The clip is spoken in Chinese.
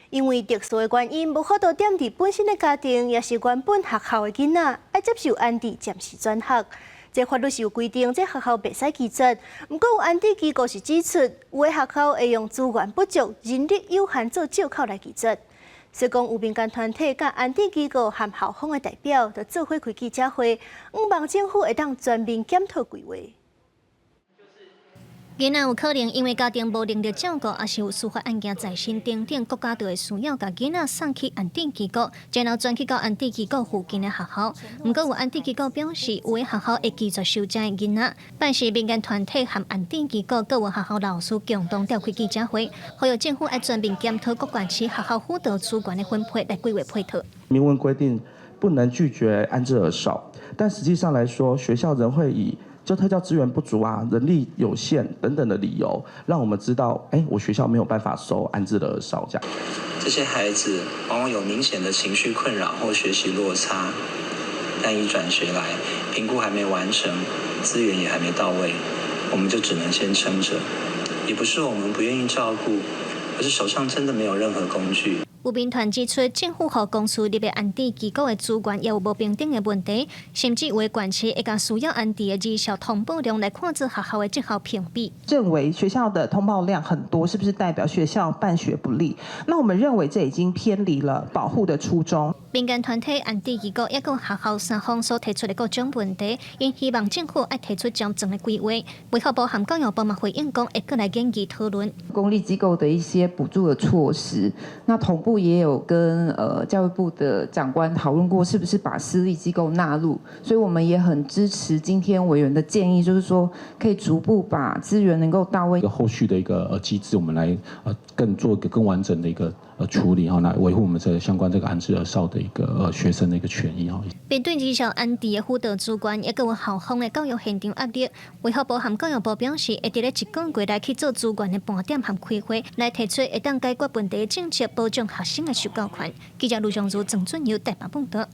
因为特殊的原因，无法度踮伫本身的家庭，也是原本学校的囡仔，要接受安置暂时转学。这法律是有规定，这学校袂使拒绝。不过有安置机构是指出，有的学校会用资源不足、人力有限做借口来拒绝。所以讲，有民间团体、甲安置机构和校方的代表，就做伙开记者会，望政府会当全面检讨规划。囡仔有可能因为家庭无能力照顾，也是有司法案件在身等等，国家就会需要把囡仔送去安置机构，然后转去到安置机构附近的学校。不过有安置机构表示，有的学校会拒绝收这囡仔，但是民间团体和安置机构各有学校老师共同召开记者会，呼吁政府要全面检讨各县市学校辅导资源的分配来规划配套。明文规定不能拒绝安置儿少，但实际上来说，学校仍会以就特教资源不足啊、人力有限等等的理由，让我们知道，我学校没有办法收安置的儿少这样。这些孩子往往有明显的情绪困扰或学习落差，但一转学来，评估还没完成，资源也还没到位，我们就只能先撑着。也不是我们不愿意照顾，而是手上真的没有任何工具。有民团指出，政府和公司入面安置机构的资源也有无平等的问题，甚至有的县市会将需要安置的儿少通报量来看做学校的绩效评比。认为学校的通报量很多，是不是代表学校办学不力？那我们认为这已经偏离了保护的初衷。民间团体安置机构也有学校三方所提出的各种问题，因希望政府要提出较正的规划。卫福部和教育部嘛回应讲，会过来建议讨论公立机构的一些补助的措施。那同步也有跟教育部的长官讨论过，是不是把私立机构纳入？所以我们也很支持今天委员的建议，就是说可以逐步把资源能够到位。后续的一个机制，我们来做一个更完整的一个处理哈，来维护我们这相关这个安置儿少的一个学生的一个权益哈。面对儿少安置的辅导资源，也有校方的教育现场压力，卫福部和教育部表示，会伫咧1个月来去做资源的盘点和开会，来提出会当解决问题的政策，保障学生的受教权。记者卢尚如、郑俊尧台北报道。